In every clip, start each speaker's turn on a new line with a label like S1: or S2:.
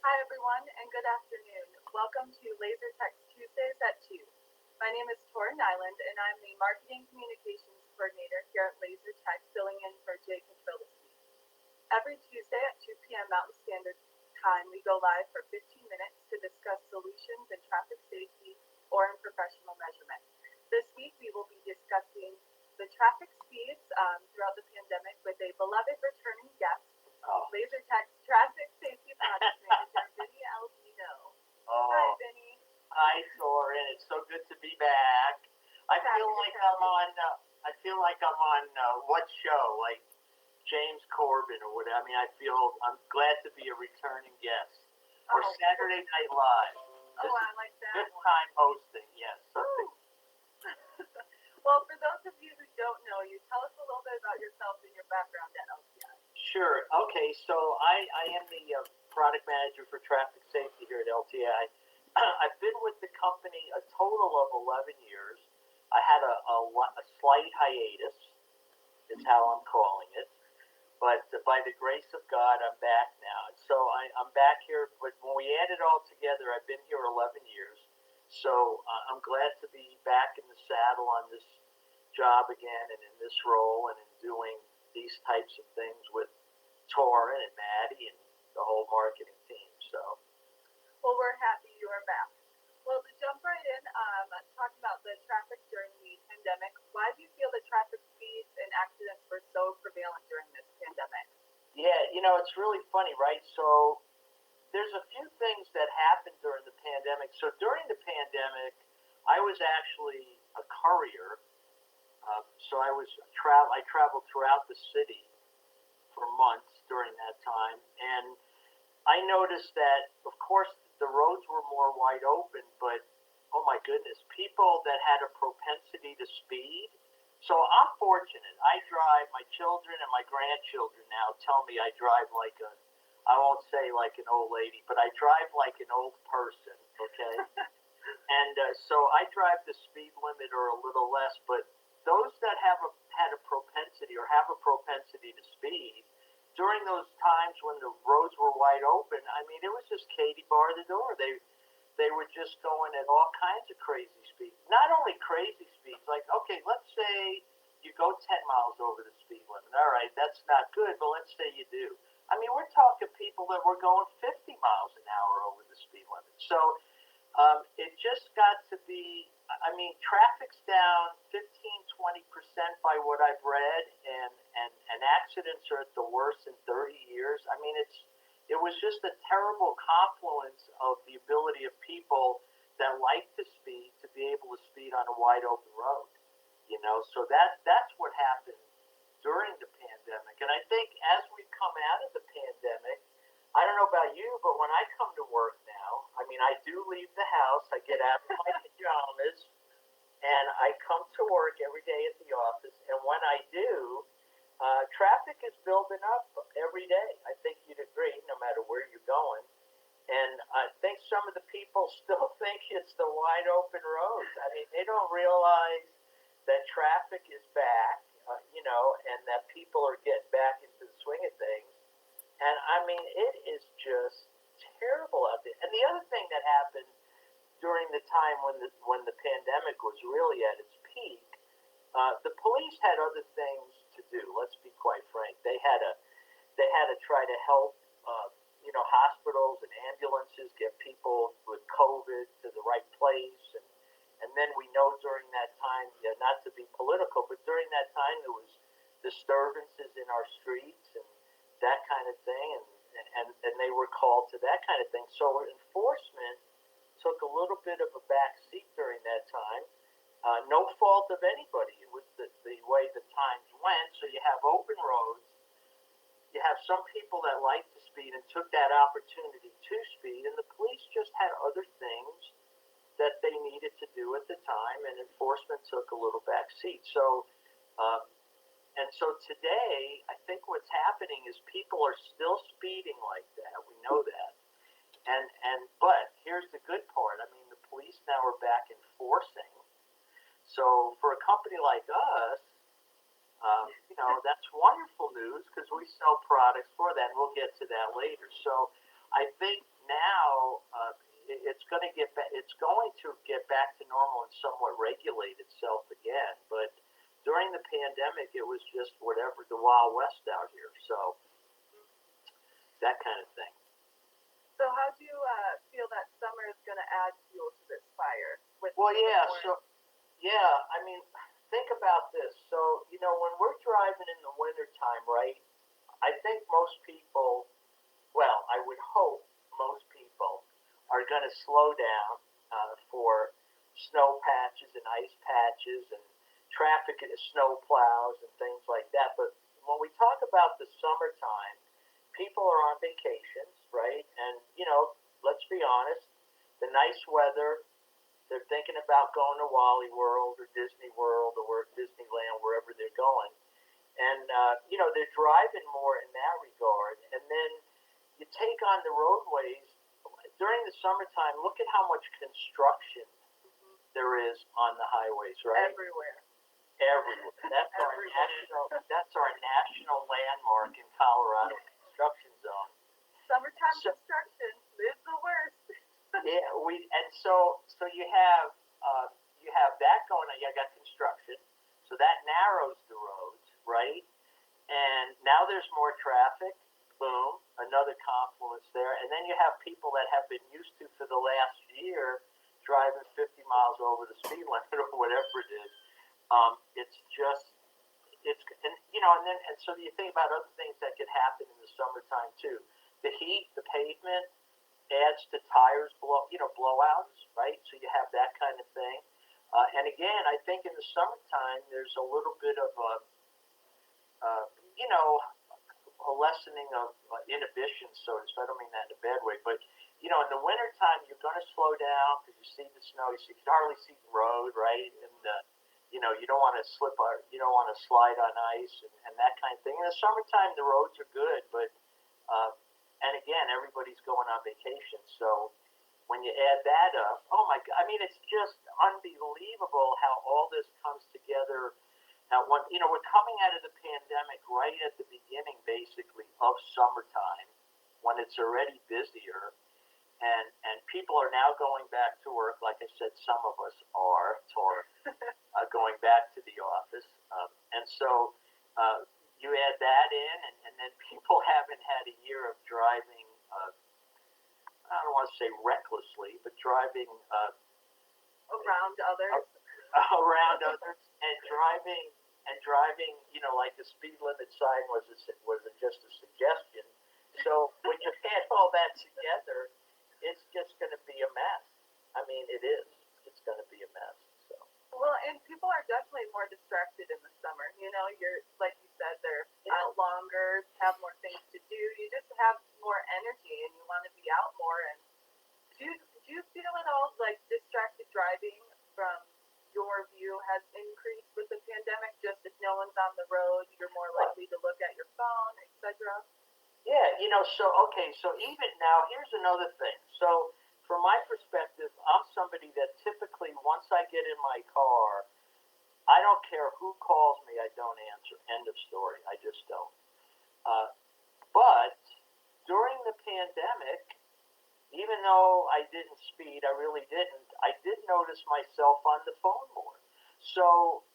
S1: Hi, everyone, and good afternoon. Welcome to Laser Tech Tuesdays at 2. My name is Tauren Nyland, and I'm the Marketing Communications Coordinator here at Laser Tech, filling in for Jake Control this week. Every Tuesday at 2 p.m. Mountain Standard Time, we go live for 15 minutes to discuss solutions in traffic safety or in professional measurement. This week, we will be discussing the traffic speeds throughout the pandemic with a beloved returning guest,
S2: Oh,
S1: Laser Tech's Traffic Safety Project Manager, Vinny Alvino. Hi,
S2: oh,
S1: Vinny.
S2: hi, Soren. It's so good to be back. I feel
S1: Happy to
S2: like
S1: have
S2: I'm
S1: you.
S2: on. What show? Like James Corbin or whatever. I mean, I feel I'm glad to be a returning guest. Or
S1: Oh,
S2: Saturday Night Live.
S1: oh,
S2: This
S1: I
S2: is
S1: like that
S2: this
S1: one.
S2: time hosting. Yes, something.
S1: Woo! Well, for those of you who don't know you, tell us a little bit about yourself and your background at LTI.
S2: Sure. Okay. So I am the product manager for traffic safety here at LTI. I've been with the company a total of 11 years. I had a slight hiatus, is how I'm calling it. But by the grace of God, I'm back now. So I'm back here. But when we add it all together, I've been here 11 years. So I'm glad to be back in the saddle on this job again and in this role and in doing these types of things with Torin and Maddie and the whole marketing team. So
S1: Well, we're happy you are back. Well, to jump right in, talk about the traffic during the pandemic. Why do you feel the traffic speeds and accidents were so prevalent during this pandemic?
S2: yeah, it's really funny, right? So there's a few things that happened during the pandemic. So during the pandemic, I was actually a courier. So I traveled throughout the city for months during that time, and I noticed that, of course, the roads were more wide open, but oh my goodness, people that had a propensity to speed. So I'm fortunate. I drive, my children and my grandchildren now tell me I drive like I won't say like an old lady, but I drive like an old person, okay? And so I drive the speed limit or a little less, but those that had a propensity or have a propensity to speed during those times when the roads were wide open, I mean, it was just Katie bar the door. They were just going at all kinds of crazy speeds. Not only crazy speeds, like okay, let's say you go 10 miles over the speed limit. All right, that's not good, but let's say you do. I mean, we're talking people that were going 50 miles an hour over the speed limit. So it just got to be, I mean, traffic's down 15, 20% by what I've read, and accidents are at the worst in 30 years. I mean, it was just a terrible confluence of the ability of people that like to speed to be able to speed on a wide open road. So that's what happened during the pandemic. And I think as we come out of the pandemic, I don't know about you, but when I come to work now, I mean, I do leave the house. I get out of my pajamas and I come to work every day at the office. And when I do, traffic is building up every day. I think you'd agree, no matter where you're going. And I think some of the people still think it's the wide open roads. I mean, they don't realize that traffic is back, and that people are getting back into the swing of things. And I mean, it is just terrible out there. And the other thing that happened during the time when the pandemic was really at its peak, the police had other things to do. Let's be quite frank. They had to try to help, hospitals and ambulances get people with COVID to the right place, and then we know during that time, yeah, not to be political, but during that time there was disturbances in our streets and that kind of thing, and they were called to that kind of thing. So enforcement took a little bit of a back seat during that time. No fault of anybody. It was the way the times went. So you have open roads, you have some people that like to speed and took that opportunity to speed, and the police just had other things that they needed to do at the time, and enforcement took a little back seat. Um, so today, I think what's happening is people are still speeding like that. We know that, but here's the good part. I mean, the police now are back enforcing. So for a company like us, that's wonderful news because we sell products for that, and we'll get to that later. So I think now it's going to get back to normal and somewhat regulate itself again. But during the pandemic, it was just whatever, the Wild West out here. So that kind of thing.
S1: So how do you feel that summer is going to add fuel to this fire?
S2: Well, yeah. So yeah, I mean, think about this. So when we're driving in the wintertime, right? I think most people, well, I would hope most people are going to slow down for snow patches and ice patches and traffic and snow plows and things like that. But when we talk about the summertime, people are on vacations, right? And, let's be honest, the nice weather, they're thinking about going to Wally World or Disney World or Disneyland, wherever they're going. And, they're driving more in that regard. And then you take on the roadways during the summertime. Look at how much construction there is on the highways, right?
S1: Everywhere.
S2: That's our national landmark in Colorado, construction zone.
S1: Summertime construction is the worst.
S2: Yeah, so you have that going on. You got construction, so that narrows the roads, right? And now there's more traffic. Boom, another confluence there. And then you have people that have been used to for the last year driving 50 miles over the speed limit or whatever it is. And so you think about other things that could happen in the summertime too. The heat, the pavement adds to tires blowouts, right? So you have that kind of thing. And again, I think in the summertime there's a little bit of a lessening of inhibition, so to speak. I don't mean that in a bad way, but in the wintertime you're going to slow down because you see the snow, you can hardly see the road, right? And you don't want to you don't want to slide on ice and that kind of thing. In the summertime, the roads are good, but and again, everybody's going on vacation, so when you add that up, oh my God! I mean, it's just unbelievable how all this comes together. Now, we're coming out of the pandemic right at the beginning, basically, of summertime, when it's already busier, and people are now going back to work. Like I said, some of us are going back to the office, and so you add that in, and then people haven't had a year of driving. I don't want to say recklessly, but driving
S1: around others,
S2: and driving, like the speed limit sign was just a suggestion. So when you add all that together, it's just going to be a mess. I mean, it is. It's going to be a mess. So.
S1: Well, and people are definitely more distracted in the summer. You're like you said, they're out longer, have more things to do. You just have more energy, and you want to be out more. And do you feel at all like distracted driving from your view has increased with the pandemic? Just if no one's on the road, you're more likely to look at your phone, etc.
S2: Yeah, so even now, here's another thing. So from my perspective, I'm somebody that typically, once I get in my car, I don't care who calls me, I don't answer. End of story. I just don't. But during the pandemic, even though I didn't speed, I really didn't, I did notice myself on the phone more. So,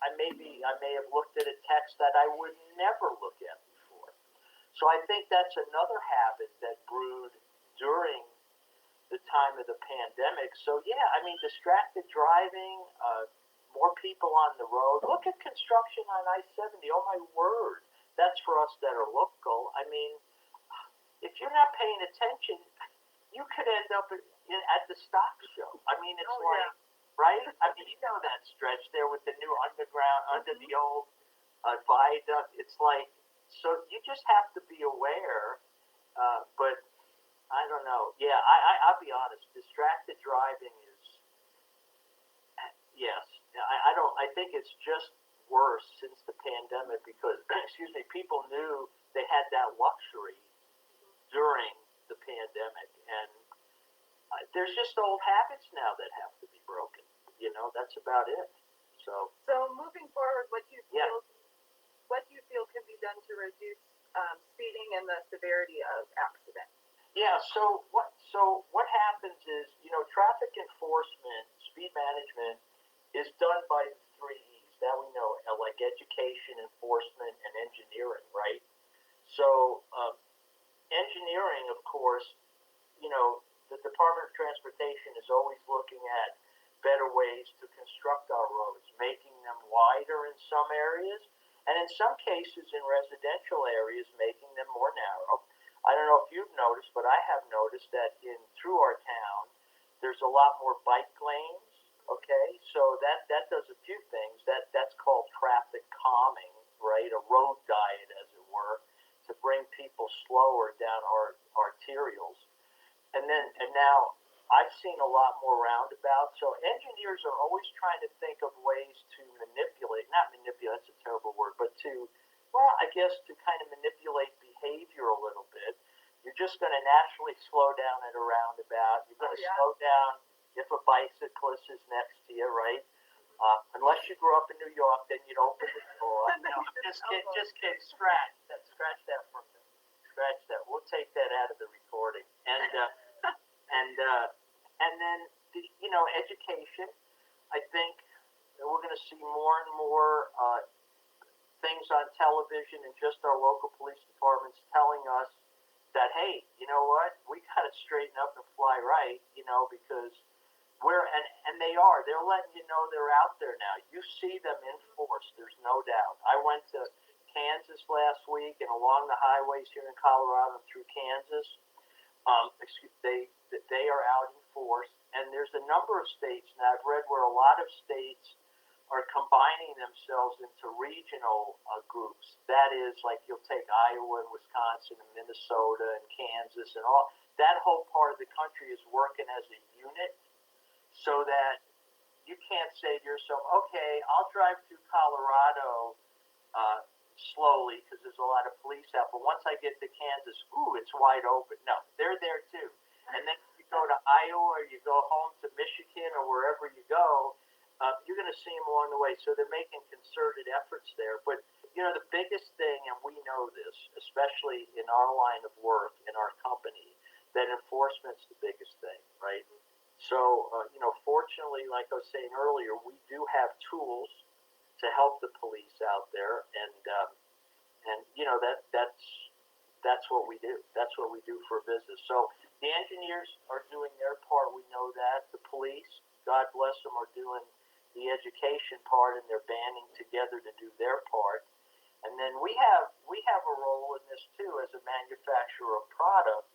S2: I may have looked at a text that I would never look at before. So I think that's another habit that brewed during the time of the pandemic. So yeah, I mean, distracted driving, more people on the road. Look at construction on I-70. Oh my word, that's for us that are local. I mean, if you're not paying attention, you could end up at the stock show. I mean, it's right? I mean, that stretch there with the new underground, under the old viaduct. It's like, so you just have to be aware. But I don't know. Yeah, I'll be honest. Distracted driving is, yes. I don't. I think it's just worse since the pandemic because, excuse me, people knew they had that luxury during the pandemic, and there's just old habits now that have to be broken. That's about it. So
S1: moving forward, what do you feel can be done to reduce speeding and the severity of accidents?
S2: Yeah, so what happens is, traffic enforcement, speed management is done by the three E's. That we know, like education, enforcement, and engineering, right? So engineering, of course, the Department of Transportation is always looking at better ways to construct our roads, making them wider in some areas, and in some cases in residential areas, making them more narrow. I don't know if you've noticed, but I have noticed that in through our town, there's a lot more bike lanes. Okay, so that does a few things. That's called traffic calming, right? A road diet, as it were, to bring people slower down our arterials. And now I've seen a lot more roundabouts. So engineers are always trying to think of ways to manipulate, not manipulate, that's a terrible word, but to, well, I guess to kind of manipulate behavior a little bit. You're just going to naturally slow down at a roundabout. You're going
S1: Oh
S2: to
S1: yeah.
S2: slow down if a bicyclist is next to you, right? Unless you grew up in New York, then you'd open the door.
S1: And then
S2: No,
S1: you just
S2: just kid, scratch that from them. Scratch that. We'll take that out of the recording. And and then education. I think that we're going to see more and more things on television and just our local police departments telling us that, hey, you know what, we got to straighten up and fly right, because and they are. They're letting you know they're out there now. You see them in force. There's no doubt. I went to Kansas last week, and along the highways here in Colorado and through Kansas, they are out in force. And there's a number of states now. I've read where a lot of states are combining themselves into regional groups. That is, like you'll take Iowa and Wisconsin and Minnesota and Kansas and all. That whole part of the country is working as a unit, so that you can't say to yourself, okay, I'll drive through Colorado uh, slowly because there's a lot of police out, but once I get to Kansas, ooh, it's wide open. No, they're there too. And then you go to Iowa or you go home to Michigan or wherever you go, you're going to see them along the way. So they're making concerted efforts there. But the biggest thing, and we know this, especially in our line of work in our company, that enforcement's the biggest thing, right? So, fortunately, like I was saying earlier, we do have tools to help the police out there, and that's what we do. That's what we do for business. So the engineers are doing their part. We know that the police, God bless them, are doing the education part, and they're banding together to do their part. And then we have a role in this too as a manufacturer of product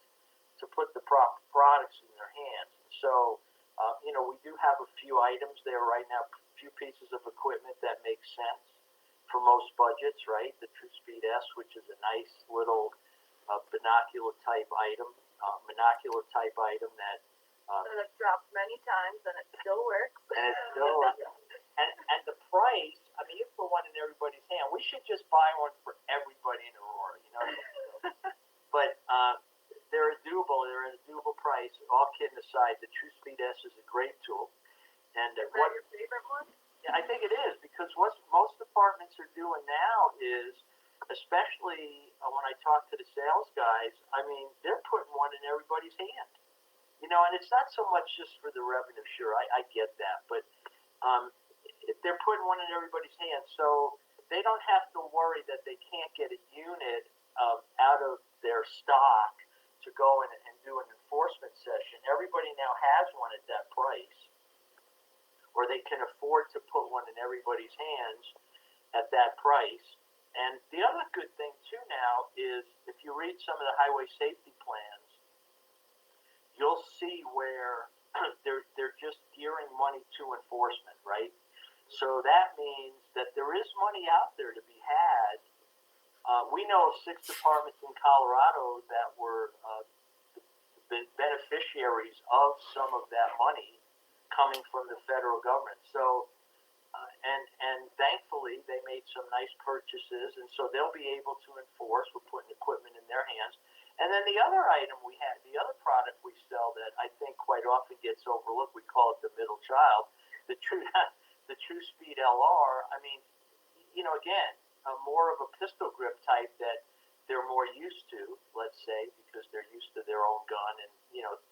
S2: to put the proper products in their hands. So, we do have a few items there right now, a few pieces of equipment that make sense for most budgets, right? The True Speed S, which is a nice little monocular type item that
S1: that I've dropped many times and it still works.
S2: and it's still and the price. I mean, you put one in everybody's hand. We should just buy one for everybody in Aurora. But they're a doable. They're at a doable price. All kidding aside, the True Speed S is a great tool. And
S1: is that your favorite one?
S2: Yeah, I think it is, because what most departments are doing now is, especially when I talk to the sales guys, I mean, they're putting one in everybody's hand. And it's not so much just for the revenue. Sure, I get that, but they're putting one in everybody's hand, so they don't have to worry that they can't get a unit out of their stock to go in and do an enforcement session. Everybody now has one at that price, or they can afford to put one in everybody's hands at that price. And the other good thing too now is, if you read some of the highway safety plans, you'll see where they're just gearing money to enforcement, right? So that means that there is money out there to be had. We know of 6 departments in Colorado that were beneficiaries of some of that money coming from the federal government. So, and thankfully they made some nice purchases, and so they'll be able to enforce. We're putting equipment in their hands. And then the other item we had, the other product we sell that I think quite often gets overlooked, we call it the middle child, the True the True Speed LR. I mean, again, more of a pistol grip type that they're more more used to, let's say, because they're used to their own gun and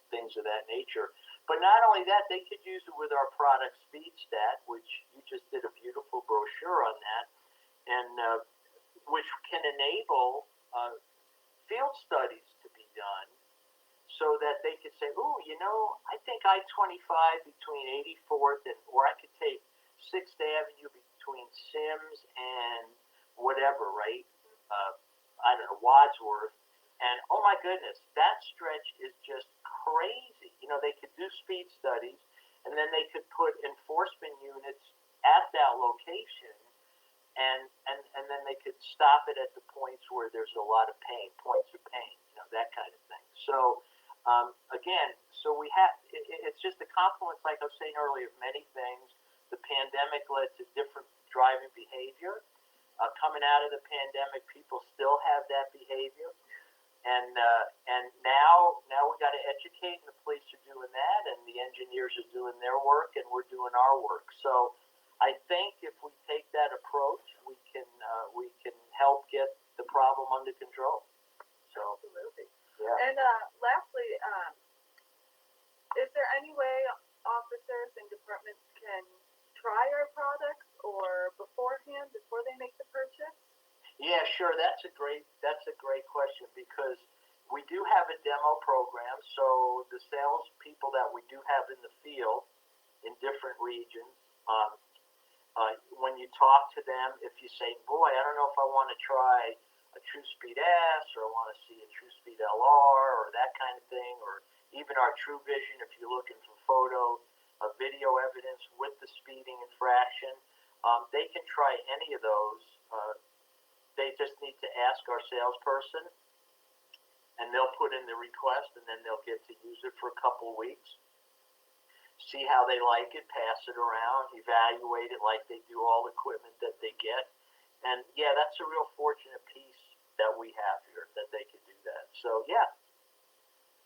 S2: things of that nature. But not only that, they could use it with our product SpeedStat, which you just did a beautiful brochure on that, and which can enable field studies to be done so that they could say, "Ooh, I think I-25 between 84th or I could take 6th Avenue between Sims and whatever, right? I don't know, Wadsworth. And oh my goodness, that stretch is just crazy. They could do speed studies, and then they could put enforcement units at that location, and then they could stop it at the points where there's a lot of pain, points of pain, that kind of thing. So again, so we have it's just a confluence, like I was saying earlier, of many things. The pandemic led to different driving behavior. Coming out of the pandemic, people still have that behavior, and now we got to educate, and the police are doing that, and the engineers are doing their work, and we're doing our work. So I think if we take that approach, we can help get the problem under control. So
S1: absolutely.
S2: yeah.
S1: And lastly, is there any way officers and departments can try our products or beforehand, before they make the purchase?
S2: Yeah, sure. That's a great question, because we do have a demo program. So the salespeople that we do have in the field in different regions, when you talk to them, if you say, "Boy, I don't know if I want to try a True Speed S, or I want to see a True Speed LR, or that kind of thing," or even our True Vision, if you're looking for video evidence with the speeding infraction, they can try any of those. They just need to ask our salesperson, and they'll put in the request, and then they'll get to use it for a couple of weeks, see how they like it, pass it around, evaluate it like they do all equipment that they get. And yeah, that's a real fortunate piece that we have here, that they can do that. So yeah.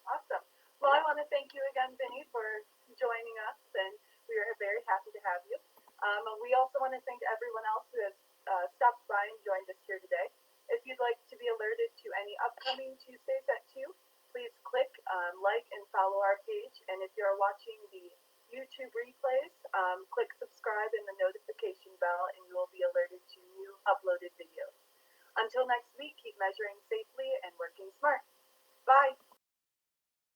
S1: Awesome. Well, I want to thank you again, Vinny, for joining us, and we are very happy to have you. We also want to thank everyone else who has stopped by and joined us here today. If you'd like to be alerted to any upcoming Tuesdays at 2, please click like and follow our page. And if you're watching the YouTube replays, click subscribe and the notification bell, and you will be alerted to new uploaded videos. Until next week, keep measuring safely and working smart. Bye.